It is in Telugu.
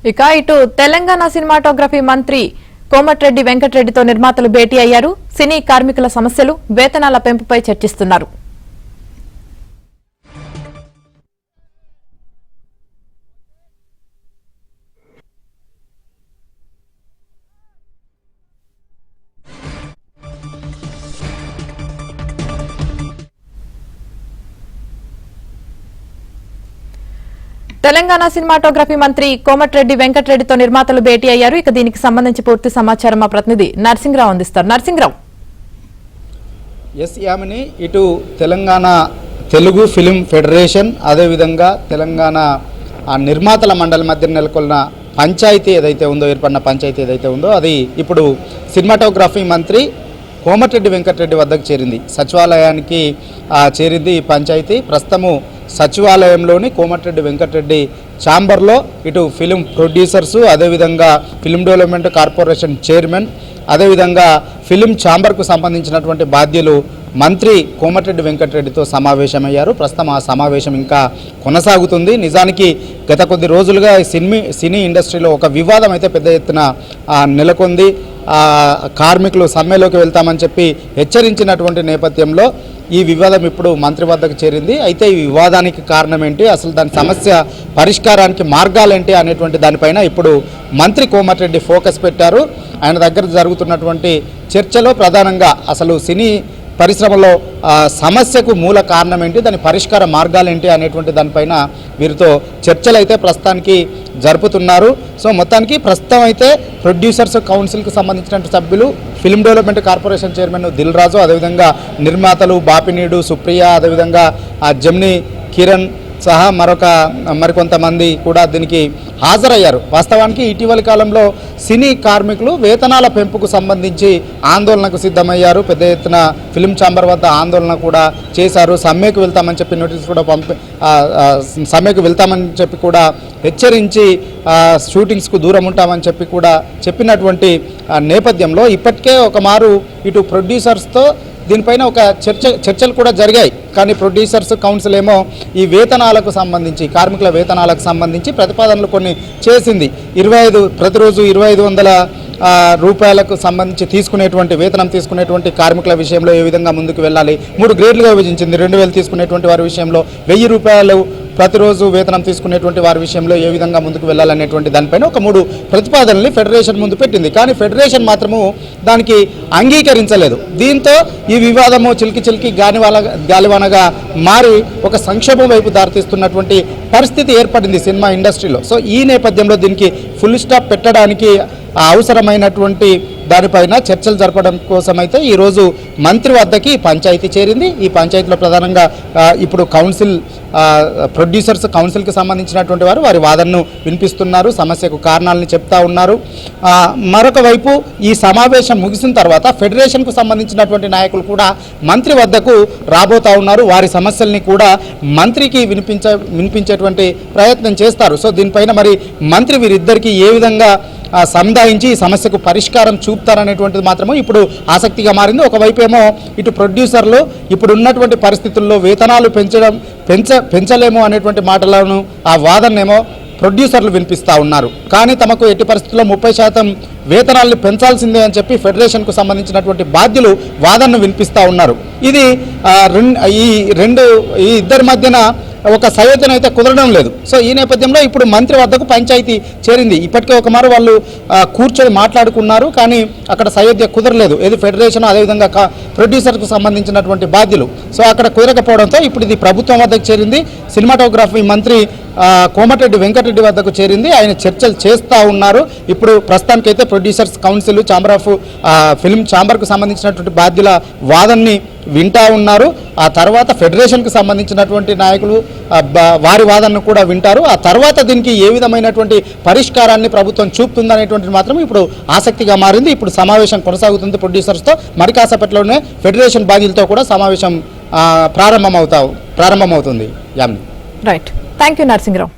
ఇక ఇటు తెలంగాణ సినిమాటోగ్రఫీ మంత్రి కోమటిరెడ్డి వెంకటరెడ్డితో నిర్మాతలు భేటీ అయ్యారు. సినీ కార్మికుల సమస్యలు, వేతనాల పెంపుపై చర్చిస్తున్నారు. తెలంగాణ సినిమాటోగ్రఫీ మంత్రి కోమటిరెడ్డి వెంకటరెడ్డితో నిర్మాతలు భేటీ అయ్యారు. ఇక దీనికి సంబంధించి పూర్తి సమాచారం మా ప్రతినిధి నర్సింగ్రావు అందిస్తారు. నర్సింగ్రావు. యామిని, ఇటు తెలంగాణ తెలుగు ఫిలిం ఫెడరేషన్ అదేవిధంగా తెలంగాణ నిర్మాతల మండలి మధ్య నెలకొన్న పంచాయతీ ఏదైతే ఉందో, ఏర్పడిన పంచాయతీ ఏదైతే ఉందో అది ఇప్పుడు సినిమాటోగ్రఫీ మంత్రి కోమటిరెడ్డి వెంకటరెడ్డి వద్దకు చేరింది. సచివాలయానికి చేరింది ఈ పంచాయతీ. ప్రస్తుతము సచివాలయంలోని కోమటిరెడ్డి వెంకటరెడ్డి ఛాంబర్లో ఇటు ఫిలిం ప్రొడ్యూసర్సు, అదేవిధంగా ఫిలిం డెవలప్మెంట్ కార్పొరేషన్ చైర్మన్, అదేవిధంగా ఫిలిం ఛాంబర్కు సంబంధించినటువంటి బాధ్యులు మంత్రి కోమటిరెడ్డి వెంకటరెడ్డితో సమావేశమయ్యారు. ప్రస్తుతం ఆ సమావేశం ఇంకా కొనసాగుతుంది. నిజానికి గత కొద్ది రోజులుగా సినీ ఇండస్ట్రీలో ఒక వివాదం అయితే పెద్ద ఎత్తున నెలకొంది. కార్మికులు సమ్మెలోకి వెళ్తామని చెప్పి హెచ్చరించినటువంటి నేపథ్యంలో ఈ వివాదం ఇప్పుడు మంత్రి వద్దకు చేరింది. అయితే ఈ వివాదానికి కారణం ఏంటి, అసలు దాని సమస్య పరిష్కారానికి మార్గాలేంటి అనేటువంటి దానిపైన ఇప్పుడు మంత్రి కోమటిరెడ్డి ఫోకస్ పెట్టారు. ఆయన దగ్గర జరుగుతున్నటువంటి చర్చలో ప్రధానంగా అసలు సినీ పరిశ్రమలో సమస్యకు మూల కారణం ఏంటి, దాని పరిష్కార మార్గాలేంటి అనేటువంటి దానిపైన వీరితో చర్చలు అయితే ప్రస్తుతానికి జరుపుతున్నారు. సో మొత్తానికి ప్రస్తుతం అయితే ప్రొడ్యూసర్స్ కౌన్సిల్కి సంబంధించినటువంటి సభ్యులు, film development corporation chairman Dil Raju, అదేవిధంగా నిర్మాతలు బాపినీడు, సుప్రియ, అదేవిధంగా జమ్ని కిరణ్ సహా మరికొంతమంది కూడా దీనికి హాజరయ్యారు. వాస్తవానికి ఇటీవలి కాలంలో సినీ కార్మికులు వేతనాల పెంపుకు సంబంధించి ఆందోళనకు సిద్ధమయ్యారు. పెద్ద ఎత్తున ఫిలిం ఛాంబర్ వద్ద ఆందోళన కూడా చేశారు. సమ్మెకు వెళ్తామని చెప్పి నోటీస్ కూడా సమ్మెకు వెళ్తామని చెప్పి కూడా హెచ్చరించి షూటింగ్స్కు దూరం ఉంటామని చెప్పి కూడా చెప్పినటువంటి నేపథ్యంలో ఇప్పటికే ఒక మారు ఇటు ప్రొడ్యూసర్స్తో దీనిపైన ఒక చర్చలు కూడా జరిగాయి. కానీ ప్రొడ్యూసర్స్ కౌన్సిల్ ఏమో ఈ వేతనాలకు సంబంధించి, కార్మికుల వేతనాలకు సంబంధించి ప్రతిపాదనలు కొన్ని చేసింది. ప్రతిరోజు 2500 రూపాయలకు సంబంధించి తీసుకునేటువంటి వేతనం తీసుకునేటువంటి కార్మికుల విషయంలో ఏ విధంగా ముందుకు వెళ్ళాలి, 3 గ్రేడ్లుగా విభజించింది. 2000 తీసుకునేటువంటి వారి విషయంలో, 1000 రూపాయలు ప్రతిరోజు వేతనం తీసుకునేటువంటి వారి విషయంలో ఏ విధంగా ముందుకు వెళ్ళాలనేటువంటి దానిపైన ఒక 3 ప్రతిపాదనల్ని ఫెడరేషన్ ముందు పెట్టింది. కానీ ఫెడరేషన్ మాత్రము దానికి అంగీకరించలేదు. దీంతో ఈ వివాదము చిలికి గాలివానగా మారి ఒక సంక్షోభం వైపు దారితీస్తున్నటువంటి పరిస్థితి ఏర్పడింది సినిమా ఇండస్ట్రీలో. సో ఈ నేపథ్యంలో దీనికి ఫుల్ స్టాప్ పెట్టడానికి అవసరమైనటువంటి దానిపైన చర్చలు జరపడం కోసమైతే ఈరోజు మంత్రి వద్దకి పంచాయతీ చేరింది. ఈ పంచాయతీలో ప్రధానంగా ఇప్పుడు కౌన్సిల్, ప్రొడ్యూసర్స్ కౌన్సిల్కి సంబంధించినటువంటి వారి వాదనను వినిపిస్తున్నారు, సమస్యకు కారణాలను చెప్తా ఉన్నారు. మరొక వైపు ఈ సమావేశం ముగిసిన తర్వాత ఫెడరేషన్కు సంబంధించినటువంటి నాయకులు కూడా మంత్రి వద్దకు రాబోతా ఉన్నారు. వారి సమస్యల్ని కూడా మంత్రికి వినిపించేటువంటి ప్రయత్నం చేస్తారు. సో దీనిపైన మరి మంత్రి వీరిద్దరికీ ఏ విధంగా సముదాయించి ఈ సమస్యకు పరిష్కారం చూపుతారనేటువంటిది మాత్రమే ఇప్పుడు ఆసక్తిగా మారింది. ఒకవైపు ఏమో ఇటు ప్రొడ్యూసర్లు ఇప్పుడు ఉన్నటువంటి పరిస్థితుల్లో వేతనాలు పెంచలేము అనేటువంటి మాటలను, ఆ వాదననేమో ప్రొడ్యూసర్లు వినిపిస్తూ ఉన్నారు. కానీ తమకు ఎట్టి పరిస్థితుల్లో 30% వేతనాలను పెంచాల్సిందే అని చెప్పి ఫెడరేషన్కు సంబంధించినటువంటి బాధ్యులు వాదనను వినిపిస్తూ ఉన్నారు. ఇది ఈ ఇద్దరి మధ్యన ఒక సయోధ్యన అయితే కుదరడం లేదు. సో ఈ నేపథ్యంలో ఇప్పుడు మంత్రి వద్దకు పంచాయతీ చేరింది. ఇప్పటికే ఒక మారు వాళ్ళు కూర్చొని మాట్లాడుకున్నారు, కానీ అక్కడ సయోధ్య కుదరలేదు. ఏది ఫెడరేషన్, అదేవిధంగా ప్రొడ్యూసర్కు సంబంధించినటువంటి బాధ్యులు. సో అక్కడ కుదరకపోవడంతో ఇప్పుడు ఇది ప్రభుత్వం వద్దకు చేరింది. సినిమాటోగ్రఫీ మంత్రి కోమటిరెడ్డి వెంకటరెడ్డి వద్దకు చేరింది. ఆయన చర్చలు చేస్తూ ఉన్నారు. ఇప్పుడు ప్రస్తుతానికైతే producers council, chamber of film ఛాంబర్కు సంబంధించినటువంటి బాధ్యుల వాదనని వింటూ ఉన్నారు. ఆ తర్వాత ఫెడరేషన్కు సంబంధించినటువంటి నాయకులు వారి వాదనను కూడా వింటారు. ఆ తర్వాత దీనికి ఏ విధమైనటువంటి పరిష్కారాన్ని ప్రభుత్వం చూపుతుందనేటువంటిది మాత్రం ఇప్పుడు ఆసక్తిగా మారింది. ఇప్పుడు సమావేశం కొనసాగుతుంది ప్రొడ్యూసర్స్తో. మరి కాసేపట్లోనే ఫెడరేషన్ బాధ్యులతో కూడా సమావేశం ప్రారంభమవుతుంది. Right, thank you Narsing Rao.